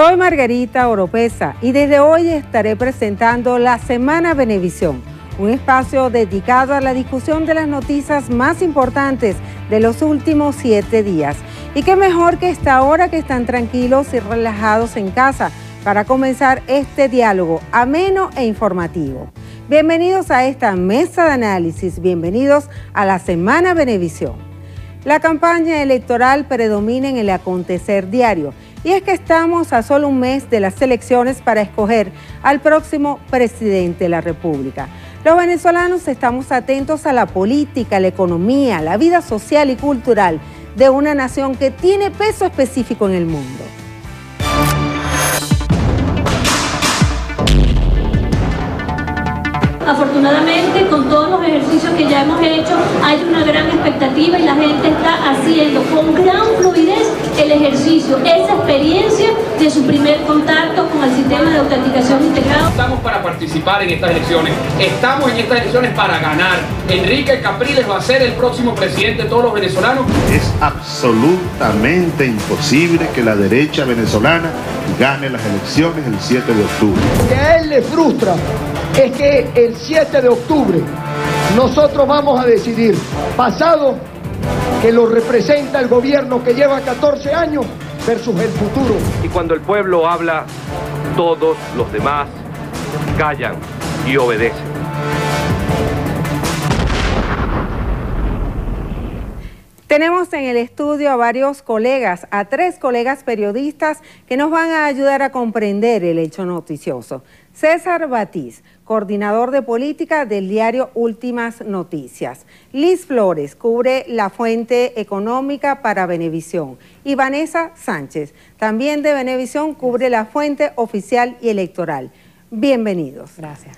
Soy Margarita Oropesa y desde hoy estaré presentando la Semana Venevisión, un espacio dedicado a la discusión de las noticias más importantes de los últimos 7 días. Y qué mejor que esta hora que están tranquilos y relajados en casa para comenzar este diálogo ameno e informativo. Bienvenidos a esta mesa de análisis, bienvenidos a la Semana Venevisión. La campaña electoral predomina en el acontecer diario y es que estamos a solo un mes de las elecciones para escoger al próximo presidente de la República. Los venezolanos estamos atentos a la política, la economía, la vida social y cultural de una nación que tiene peso específico en el mundo. Afortunadamente, con todos los ejercicios que ya hemos hecho, hay una gran expectativa y la gente está haciendo con gran fluidez el ejercicio, esa experiencia de su primer contacto con el sistema de autenticación integrado. Estamos para participar en estas elecciones, estamos en estas elecciones para ganar. Enrique Capriles va a ser el próximo presidente de todos los venezolanos. Es absolutamente imposible que la derecha venezolana gane las elecciones el 7 de octubre. Lo que a él le frustra es que el 7 de octubre nosotros vamos a decidir, pasado que lo representa el gobierno que lleva 14 años versus el futuro. Y cuando el pueblo habla, todos los demás callan y obedecen. Tenemos en el estudio a varios colegas, a 3 colegas periodistas que nos van a ayudar a comprender el hecho noticioso. César Batiz, coordinador de política del diario Últimas Noticias. Liz Flores cubre la fuente económica para Venevisión. Y Vanessa Sánchez, también de Venevisión, cubre la fuente oficial y electoral. Bienvenidos. Gracias.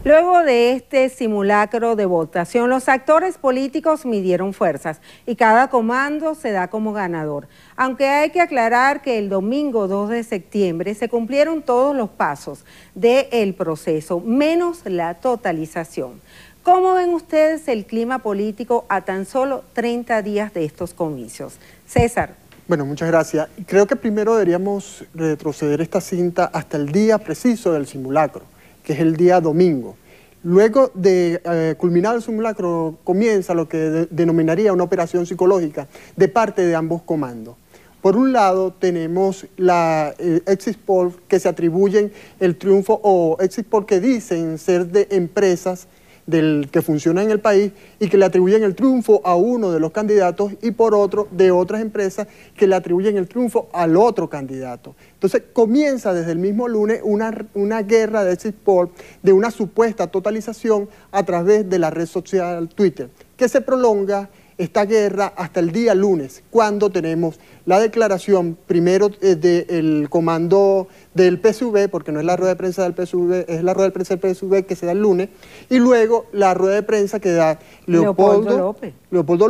Luego de este simulacro de votación, los actores políticos midieron fuerzas y cada comando se da como ganador. Aunque hay que aclarar que el domingo 2 de septiembre se cumplieron todos los pasos del proceso, menos la totalización. ¿Cómo ven ustedes el clima político a tan solo 30 días de estos comicios? César. Bueno, muchas gracias. Creo que primero deberíamos retroceder esta cinta hasta el día preciso del simulacro, que es el día domingo. Luego de culminar el simulacro comienza lo que denominaría una operación psicológica de parte de ambos comandos. Por un lado tenemos la exit poll que se atribuyen el triunfo, o exit poll que dicen ser de empresas que funcionan en el país y que le atribuyen el triunfo a uno de los candidatos, y por otro de otras empresas que le atribuyen el triunfo al otro candidato. Entonces comienza desde el mismo lunes una guerra de exit poll, de una supuesta totalización a través de la red social Twitter, que se prolonga esta guerra hasta el día lunes, cuando tenemos la declaración primero del comando del PSV, porque no es la rueda de prensa del PSV, es la rueda de prensa del PSV que se da el lunes, y luego la rueda de prensa que da Leopoldo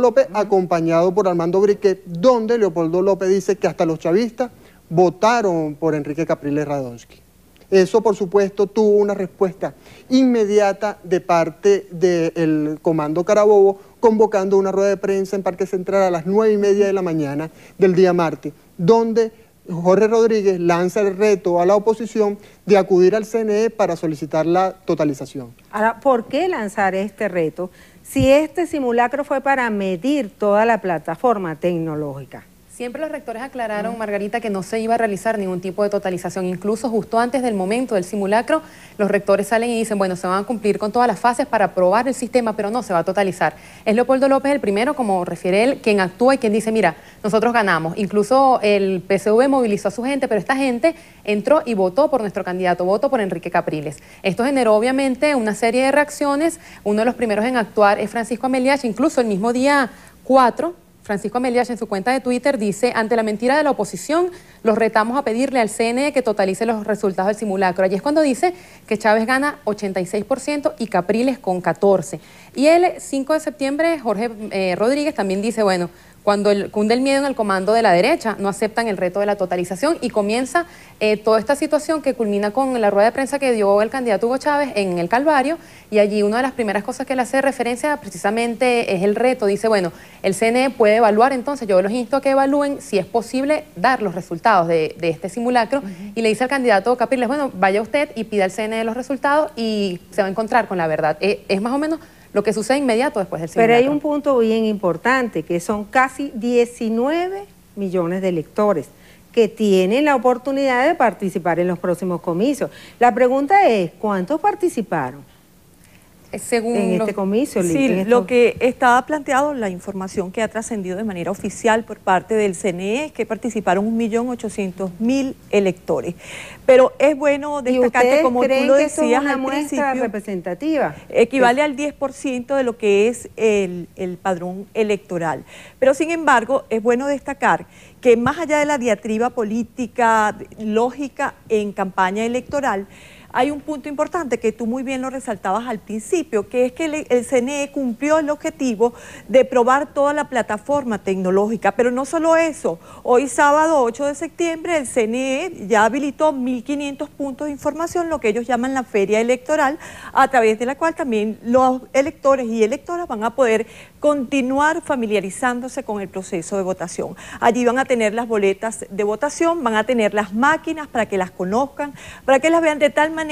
López, acompañado por Armando Briquet, donde Leopoldo López dice que hasta los chavistas votaron por Enrique Capriles Radonsky. Eso, por supuesto, tuvo una respuesta inmediata de parte del Comando Carabobo, convocando una rueda de prensa en Parque Central a las 9:30 de la mañana del día martes, donde Jorge Rodríguez lanza el reto a la oposición de acudir al CNE para solicitar la totalización. Ahora, ¿por qué lanzar este reto si este simulacro fue para medir toda la plataforma tecnológica? Siempre los rectores aclararon, Margarita, que no se iba a realizar ningún tipo de totalización. Incluso justo antes del momento del simulacro, los rectores salen y dicen, bueno, se van a cumplir con todas las fases para aprobar el sistema, pero no se va a totalizar. Es Leopoldo López el primero, como refiere él, quien actúa y quien dice, mira, nosotros ganamos. Incluso el PSV movilizó a su gente, pero esta gente entró y votó por nuestro candidato, votó por Enrique Capriles. Esto generó obviamente una serie de reacciones. Uno de los primeros en actuar es Francisco Ameliach. Incluso el mismo día 4 Francisco Ameliach en su cuenta de Twitter dice: ante la mentira de la oposición, los retamos a pedirle al CNE que totalice los resultados del simulacro. Allí es cuando dice que Chávez gana 86% y Capriles con 14%. Y el 5 de septiembre, Jorge Rodríguez también dice, bueno, cuando cunde el miedo en el comando de la derecha, no aceptan el reto de la totalización, y comienza toda esta situación que culmina con la rueda de prensa que dio el candidato Hugo Chávez en el Calvario, y allí una de las primeras cosas que le hace referencia precisamente es el reto. Dice, bueno, el CNE puede evaluar, entonces yo los insto a que evalúen si es posible dar los resultados de este simulacro, y le dice al candidato Capriles, bueno, vaya usted y pida al CNE los resultados y se va a encontrar con la verdad. Es más o menos lo que sucede inmediato después del simulacro. Pero hay un punto bien importante, que son casi 19 millones de electores que tienen la oportunidad de participar en los próximos comicios. La pregunta es, ¿cuántos participaron según en este comicio? Sí, lo que estaba planteado, la información que ha trascendido de manera oficial por parte del CNE es que participaron 1.800.000 electores. Pero es bueno destacar que, como tú lo decías una al muestra principio, representativa equivale al 10% de lo que es el padrón electoral. Pero sin embargo, es bueno destacar que más allá de la diatriba política, lógica en campaña electoral, hay un punto importante que tú muy bien lo resaltabas al principio, que es que el CNE cumplió el objetivo de probar toda la plataforma tecnológica. Pero no solo eso, hoy sábado 8 de septiembre el CNE ya habilitó 1.500 puntos de información, lo que ellos llaman la feria electoral, a través de la cual también los electores y electoras van a poder continuar familiarizándose con el proceso de votación. Allí van a tener las boletas de votación, van a tener las máquinas para que las conozcan, para que las vean, de tal manera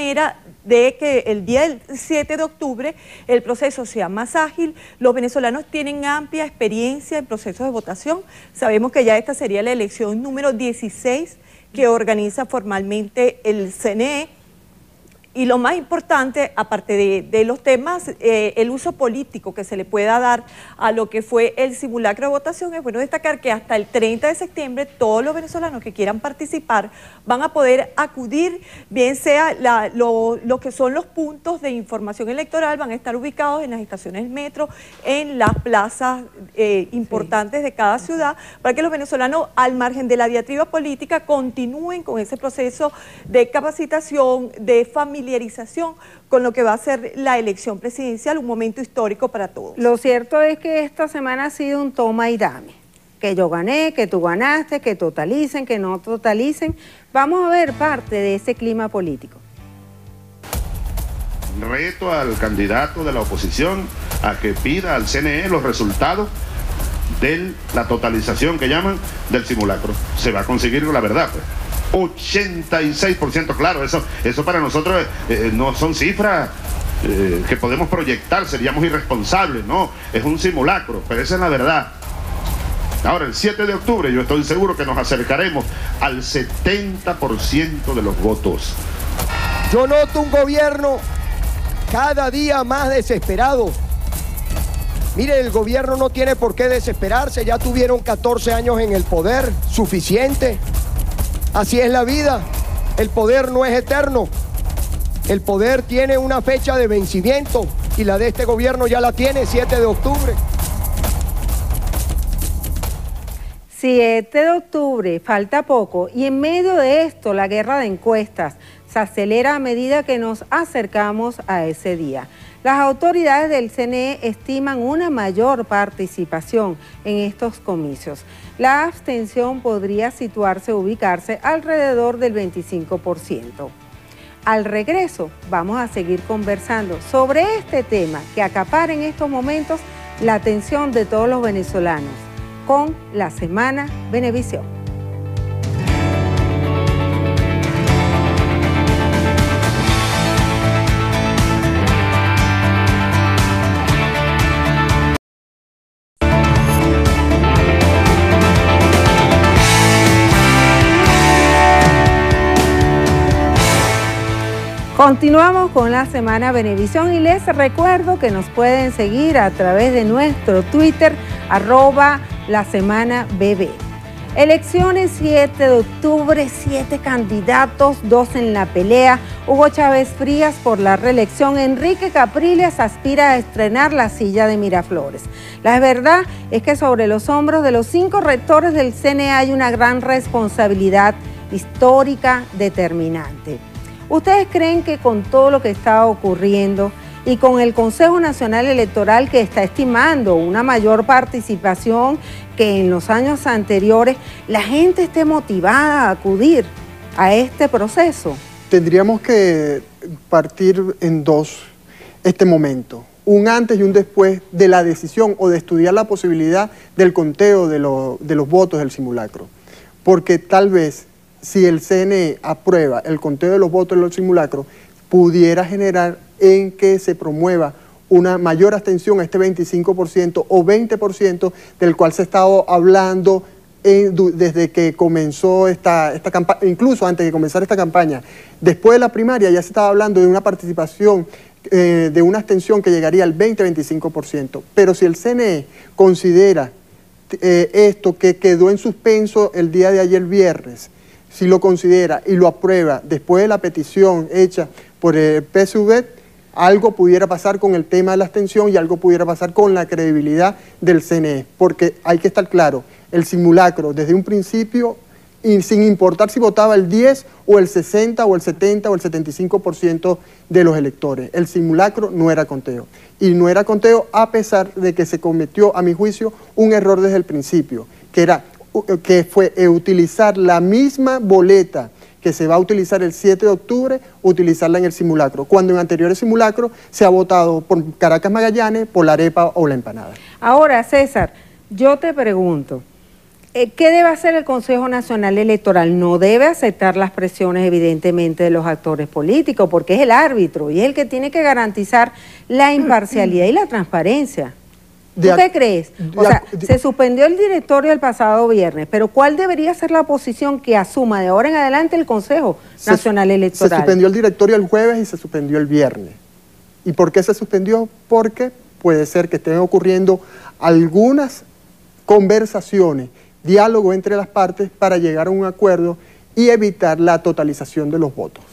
de que el día del 7 de octubre el proceso sea más ágil. Los venezolanos tienen amplia experiencia en procesos de votación. Sabemos que ya esta sería la elección número 16 que organiza formalmente el CNE. Y lo más importante, aparte de los temas, el uso político que se le pueda dar a lo que fue el simulacro de votación, es bueno destacar que hasta el 30 de septiembre todos los venezolanos que quieran participar van a poder acudir, bien sea lo que son los puntos de información electoral, van a estar ubicados en las estaciones del metro, en las plazas importantes de cada ciudad, para que los venezolanos, al margen de la diatriba política, continúen con ese proceso de capacitación, de familiarización con lo que va a ser la elección presidencial, un momento histórico para todos. Lo cierto es que esta semana ha sido un toma y dame, que yo gané, que tú ganaste, que totalicen, que no totalicen. Vamos a ver parte de ese clima político. Reto al candidato de la oposición a que pida al CNE los resultados de la totalización que llaman del simulacro. Se va a conseguir la verdad, pues. 86%, claro, eso para nosotros no son cifras que podemos proyectar, seríamos irresponsables, no, es un simulacro, pero esa es la verdad. Ahora, el 7 de octubre yo estoy seguro que nos acercaremos al 70% de los votos. Yo noto un gobierno cada día más desesperado. Mire, el gobierno no tiene por qué desesperarse, ya tuvieron 14 años en el poder, suficiente. Así es la vida, el poder no es eterno, el poder tiene una fecha de vencimiento y la de este gobierno ya la tiene, 7 de octubre. 7 de octubre, falta poco, y en medio de esto la guerra de encuestas se acelera a medida que nos acercamos a ese día. Las autoridades del CNE estiman una mayor participación en estos comicios. La abstención podría ubicarse alrededor del 25%. Al regreso vamos a seguir conversando sobre este tema que acapara en estos momentos la atención de todos los venezolanos con la Semana Venevisión. Continuamos con la Semana Venevisión y les recuerdo que nos pueden seguir a través de nuestro Twitter, @lasemanabb. Elecciones 7 de octubre, 7 candidatos, 2 en la pelea. Hugo Chávez Frías por la reelección. Enrique Capriles aspira a estrenar la silla de Miraflores. La verdad es que sobre los hombros de los 5 rectores del CNE hay una gran responsabilidad histórica determinante. ¿Ustedes creen que con todo lo que está ocurriendo y con el Consejo Nacional Electoral, que está estimando una mayor participación que en los años anteriores, la gente esté motivada a acudir a este proceso? Tendríamos que partir en dos este momento, un antes y un después de la decisión o de estudiar la posibilidad del conteo de los votos del simulacro. Porque tal vez si el CNE aprueba el conteo de los votos del simulacro, pudiera generar en que se promueva una mayor abstención a este 25% o 20% del cual se ha estado hablando desde que comenzó esta campaña, incluso antes de comenzar esta campaña. Después de la primaria ya se estaba hablando de una participación, de una abstención que llegaría al 20-25%. Pero si el CNE considera esto que quedó en suspenso el día de ayer viernes, si lo considera y lo aprueba después de la petición hecha por el PSV, algo pudiera pasar con el tema de la abstención y algo pudiera pasar con la credibilidad del CNE, porque hay que estar claro, el simulacro desde un principio, y sin importar si votaba el 10 o el 60 o el 70 o el 75% de los electores, el simulacro no era conteo. Y no era conteo a pesar de que se cometió, a mi juicio, un error desde el principio, que fue utilizar la misma boleta que se va a utilizar el 7 de octubre, utilizarla en el simulacro, cuando en anteriores simulacros se ha votado por Caracas Magallanes, por la arepa o la empanada. Ahora, César, yo te pregunto, ¿qué debe hacer el Consejo Nacional Electoral? No debe aceptar las presiones, evidentemente, de los actores políticos, porque es el árbitro y es el que tiene que garantizar la imparcialidad y la transparencia. ¿Tú qué crees? O sea, se suspendió el directorio el pasado viernes, pero ¿cuál debería ser la posición que asuma de ahora en adelante el Consejo Nacional Electoral? Se suspendió el directorio el jueves y se suspendió el viernes. ¿Y por qué se suspendió? Porque puede ser que estén ocurriendo algunas conversaciones, diálogo entre las partes para llegar a un acuerdo y evitar la totalización de los votos.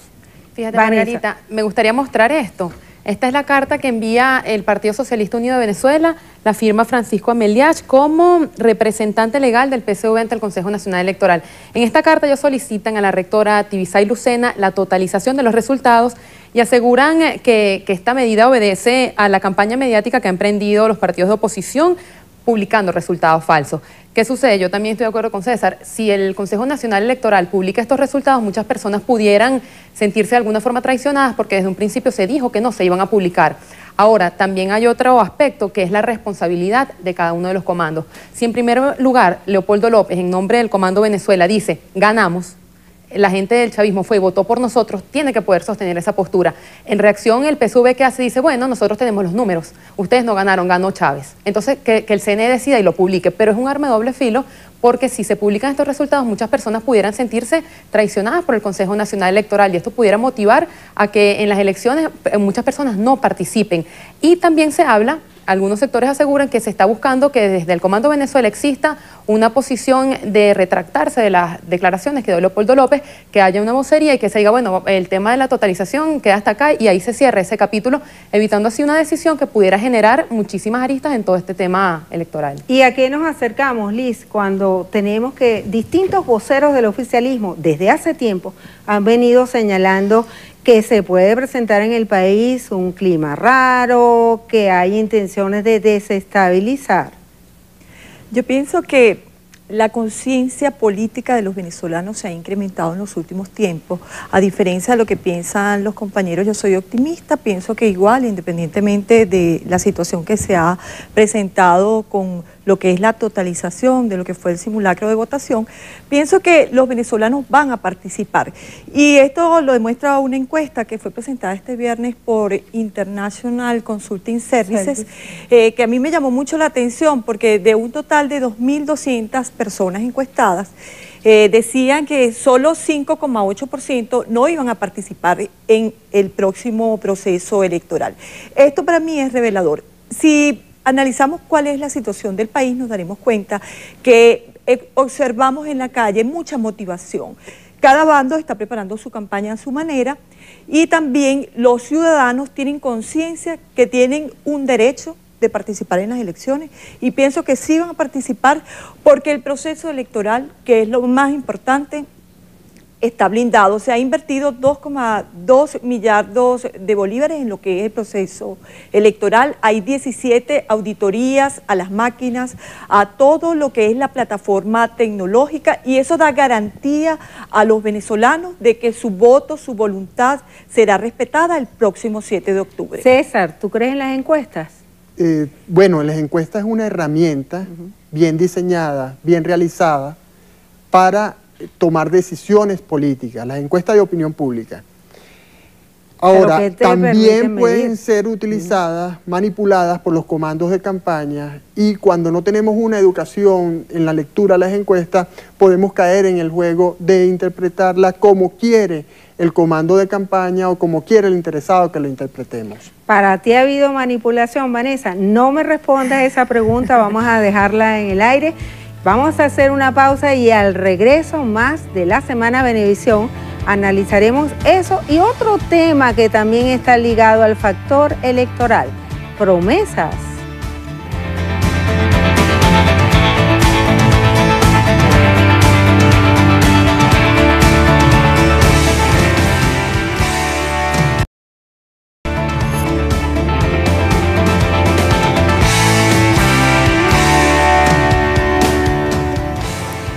Fíjate, Margarita, me gustaría mostrar esto. Esta es la carta que envía el Partido Socialista Unido de Venezuela, la firma Francisco Ameliach como representante legal del PSV ante el Consejo Nacional Electoral. En esta carta ellos solicitan a la rectora Tibisay Lucena la totalización de los resultados y aseguran que esta medida obedece a la campaña mediática que han emprendido los partidos de oposición publicando resultados falsos. ¿Qué sucede? Yo también estoy de acuerdo con César. Si el Consejo Nacional Electoral publica estos resultados, muchas personas pudieran sentirse de alguna forma traicionadas porque desde un principio se dijo que no se iban a publicar. Ahora, también hay otro aspecto que es la responsabilidad de cada uno de los comandos. Si en primer lugar Leopoldo López, en nombre del Comando Venezuela, dice ganamos, la gente del chavismo fue y votó por nosotros, tiene que poder sostener esa postura. En reacción, el PSV que hace dice, bueno, nosotros tenemos los números, ustedes no ganaron, ganó Chávez. Entonces, que el CNE decida y lo publique, pero es un arma de doble filo porque si se publican estos resultados, muchas personas pudieran sentirse traicionadas por el Consejo Nacional Electoral y esto pudiera motivar a que en las elecciones muchas personas no participen. Y también se habla, algunos sectores aseguran que se está buscando que desde el Comando Venezuela exista una posición de retractarse de las declaraciones que dio Leopoldo López, que haya una vocería y que se diga, bueno, el tema de la totalización queda hasta acá y ahí se cierre ese capítulo, evitando así una decisión que pudiera generar muchísimas aristas en todo este tema electoral. ¿Y a qué nos acercamos, Liz, cuando tenemos que distintos voceros del oficialismo desde hace tiempo han venido señalando que se puede presentar en el país un clima raro, que hay intenciones de desestabilizar? Yo pienso que la conciencia política de los venezolanos se ha incrementado en los últimos tiempos. A diferencia de lo que piensan los compañeros, yo soy optimista, pienso que igual, independientemente de la situación que se ha presentado con lo que es la totalización de lo que fue el simulacro de votación, pienso que los venezolanos van a participar. Y esto lo demuestra una encuesta que fue presentada este viernes por International Consulting Services, que a mí me llamó mucho la atención porque de un total de 2.200 personas encuestadas, decían que solo 5,8% no iban a participar en el próximo proceso electoral. Esto para mí es revelador. Si analizamos cuál es la situación del país, nos daremos cuenta que observamos en la calle mucha motivación. Cada bando está preparando su campaña a su manera y también los ciudadanos tienen conciencia que tienen un derecho de participar en las elecciones y pienso que sí van a participar porque el proceso electoral, que es lo más importante, está blindado. Se ha invertido 2,2 millardos de bolívares en lo que es el proceso electoral. Hay 17 auditorías a las máquinas, a todo lo que es la plataforma tecnológica y eso da garantía a los venezolanos de que su voto, su voluntad será respetada el próximo 7 de octubre. César, ¿tú crees en las encuestas? Bueno, las encuestas es una herramienta bien diseñada, bien realizada para tomar decisiones políticas, las encuestas de opinión pública. Ahora, también pueden ser utilizadas, manipuladas por los comandos de campaña y cuando no tenemos una educación en la lectura de las encuestas, podemos caer en el juego de interpretarla como quiere el comando de campaña o como quiere el interesado que lo interpretemos. ¿Para ti ha habido manipulación, Vanessa? No me respondas esa pregunta, vamos a dejarla en el aire. Vamos a hacer una pausa y al regreso más de la Semana Venevisión analizaremos eso y otro tema que también está ligado al factor electoral, promesas.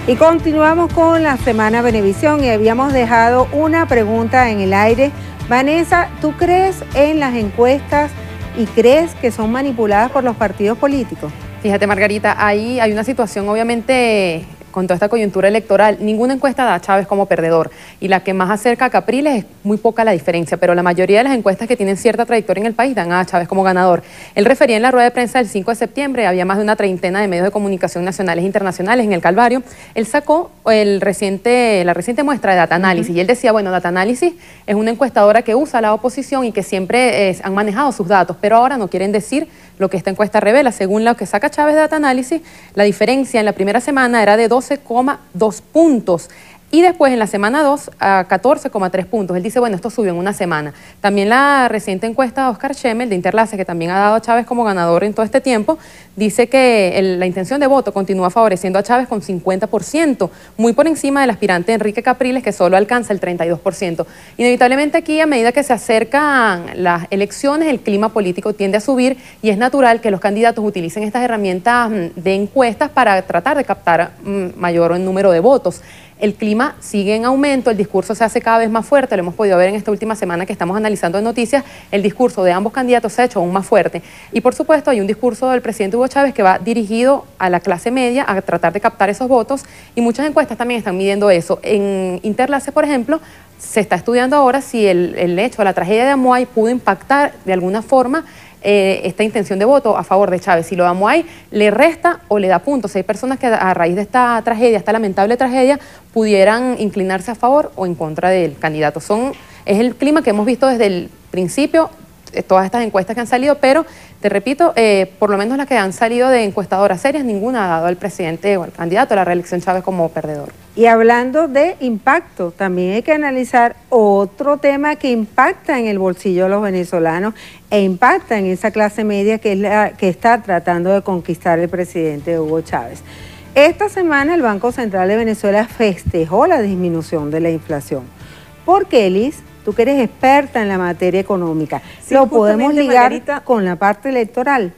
Y continuamos con la Semana Venevisión y habíamos dejado una pregunta en el aire. Vanessa, ¿tú crees en las encuestas y crees que son manipuladas por los partidos políticos? Fíjate, Margarita, ahí hay una situación obviamente con toda esta coyuntura electoral. Ninguna encuesta da a Chávez como perdedor y la que más acerca a Capriles es muy poca la diferencia, pero la mayoría de las encuestas que tienen cierta trayectoria en el país dan a Chávez como ganador. Él refería en la rueda de prensa del 5 de septiembre, había más de una treintena de medios de comunicación nacionales e internacionales en el Calvario. Él sacó la reciente muestra de Data Análisis y él decía, bueno, Data Análisis es una encuestadora que usa la oposición y que siempre han manejado sus datos, pero ahora no quieren decir lo que esta encuesta revela. Según lo que saca Chávez de Data Análisis, la diferencia en la primera semana era de 12,2 puntos y después en la semana 2 a 14,3 puntos. Él dice, bueno, esto subió en una semana. También la reciente encuesta de Oscar Schemmel de Interlace, que también ha dado a Chávez como ganador en todo este tiempo, dice que la intención de voto continúa favoreciendo a Chávez con 50%, muy por encima del aspirante Enrique Capriles, que solo alcanza el 32%. Inevitablemente aquí, a medida que se acercan las elecciones, el clima político tiende a subir y es natural que los candidatos utilicen estas herramientas de encuestas para tratar de captar mayor número de votos. El clima sigue en aumento, el discurso se hace cada vez más fuerte, lo hemos podido ver en esta última semana que estamos analizando en noticias, el discurso de ambos candidatos se ha hecho aún más fuerte. Y por supuesto hay un discurso del presidente Hugo Chávez que va dirigido a la clase media a tratar de captar esos votos y muchas encuestas también están midiendo eso. En Interlace, por ejemplo, se está estudiando ahora si el hecho, la tragedia de Amuay pudo impactar de alguna forma esta intención de voto a favor de Chávez. Si lo de Amuay le resta o le da puntos. Hay personas que a raíz de esta tragedia, esta lamentable tragedia, pudieran inclinarse a favor o en contra del candidato. Es el clima que hemos visto desde el principio, todas estas encuestas que han salido, pero te repito, por lo menos las que han salido de encuestadoras serias, ninguna ha dado al presidente o al candidato a la reelección Chávez como perdedor. Y hablando de impacto, también hay que analizar otro tema que impacta en el bolsillo de los venezolanos e impacta en esa clase media que es la que está tratando de conquistar el presidente Hugo Chávez. Esta semana el Banco Central de Venezuela festejó la disminución de la inflación. ¿Por qué, Liz? Tú que eres experta en la materia económica, sí, ¿lo podemos ligar, Margarita, con la parte electoral?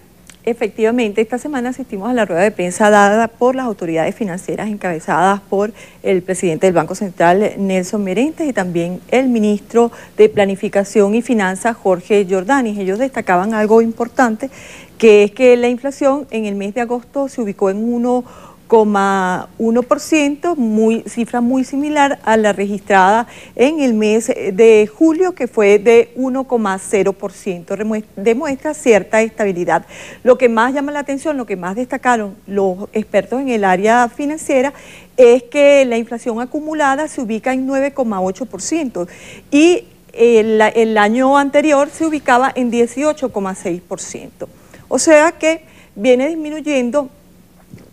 Efectivamente, esta semana asistimos a la rueda de prensa dada por las autoridades financieras encabezadas por el presidente del Banco Central, Nelson Merentes, y también el ministro de Planificación y Finanzas, Jorge Jordanis. Ellos destacaban algo importante, que es que la inflación en el mes de agosto se ubicó en 1,1%, cifra muy similar a la registrada en el mes de julio, que fue de 1,0%, demuestra cierta estabilidad. Lo que más llama la atención, lo que más destacaron los expertos en el área financiera, es que la inflación acumulada se ubica en 9,8% y el año anterior se ubicaba en 18,6%. O sea que viene disminuyendo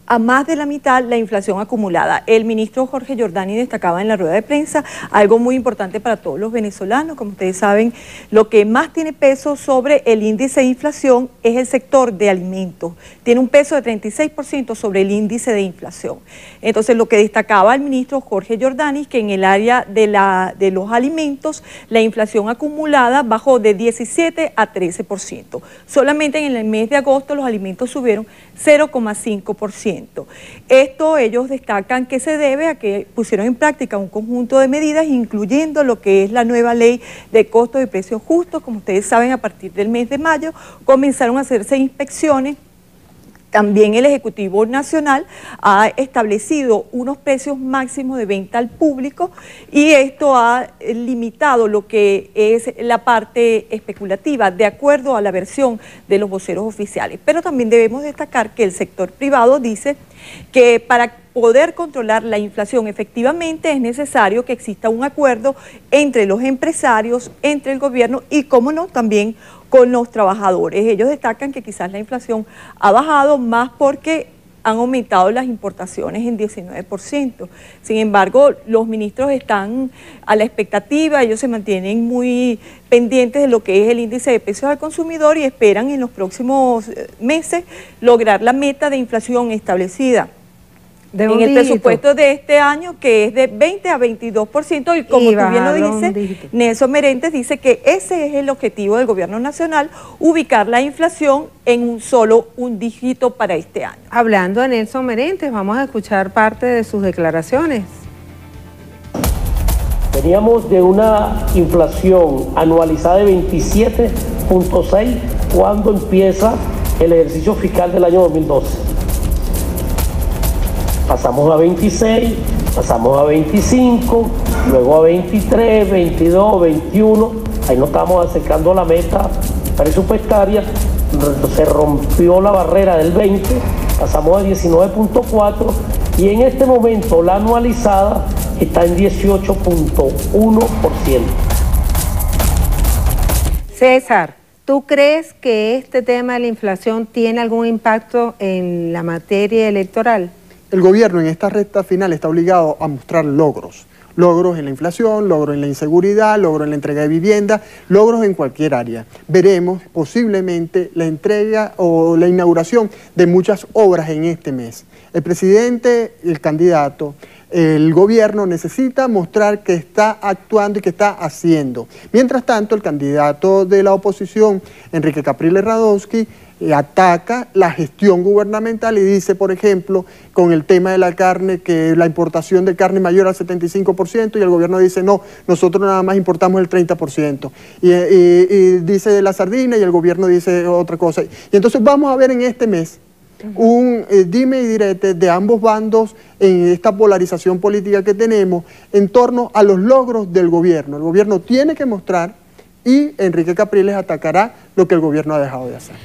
a más de la mitad la inflación acumulada. El ministro Jorge Giordani destacaba en la rueda de prensa algo muy importante para todos los venezolanos. Como ustedes saben, lo que más tiene peso sobre el índice de inflación es el sector de alimentos. Tiene un peso de 36% sobre el índice de inflación. Entonces, lo que destacaba el ministro Jorge Giordani es que en el área de los alimentos, la inflación acumulada bajó de 17 a 13%. Solamente en el mes de agosto los alimentos subieron 0,5%. Esto ellos destacan que se debe a que pusieron en práctica un conjunto de medidas, incluyendo lo que es la nueva ley de costos y precios justos. Como ustedes saben, a partir del mes de mayo comenzaron a hacerse inspecciones. También el Ejecutivo Nacional ha establecido unos precios máximos de venta al público y esto ha limitado lo que es la parte especulativa de acuerdo a la versión de los voceros oficiales. Pero también debemos destacar que el sector privado dice que para poder controlar la inflación efectivamente es necesario que exista un acuerdo entre los empresarios, entre el gobierno y, cómo no, también con los trabajadores. Ellos destacan que quizás la inflación ha bajado más porque han aumentado las importaciones en 19%. Sin embargo, los ministros están a la expectativa, ellos se mantienen muy pendientes de lo que es el índice de precios al consumidor y esperan en los próximos meses lograr la meta de inflación establecida en el presupuesto de este año, que es de 20 a 22%, y como tú bien lo dices, Nelson Merentes dice que ese es el objetivo del gobierno nacional, ubicar la inflación en un dígito para este año. Hablando de Nelson Merentes, vamos a escuchar parte de sus declaraciones. Veníamos de una inflación anualizada de 27.6 cuando empieza el ejercicio fiscal del año 2012. Pasamos a 26, pasamos a 25, luego a 23, 22, 21, ahí nos estamos acercando a la meta presupuestaria, se rompió la barrera del 20, pasamos a 19.4 y en este momento la anualizada está en 18.1%. César, ¿tú crees que este tema de la inflación tiene algún impacto en la materia electoral? El gobierno en esta recta final está obligado a mostrar logros. Logros en la inflación, logros en la inseguridad, logros en la entrega de vivienda, logros en cualquier área. Veremos posiblemente la entrega o la inauguración de muchas obras en este mes. El presidente, el candidato, el gobierno necesita mostrar que está actuando y que está haciendo. Mientras tanto, el candidato de la oposición, Enrique Capriles Radonsky, ataca la gestión gubernamental y dice, por ejemplo, con el tema de la carne, que la importación de carne mayor al 75% y el gobierno dice, no, nosotros nada más importamos el 30%. Y dice de la sardina y el gobierno dice otra cosa. Y entonces vamos a ver en este mes un dime y direte de ambos bandos en esta polarización política que tenemos en torno a los logros del gobierno. El gobierno tiene que mostrar y Enrique Capriles atacará lo que el gobierno ha dejado de hacer.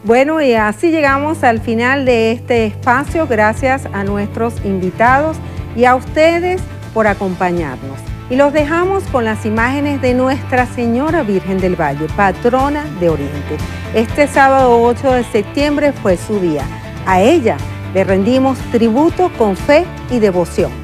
Bueno, y así llegamos al final de este espacio. Gracias a nuestros invitados y a ustedes por acompañarnos. Y los dejamos con las imágenes de Nuestra Señora Virgen del Valle, patrona de Oriente. Este sábado 8 de septiembre fue su día. A ella le rendimos tributo con fe y devoción.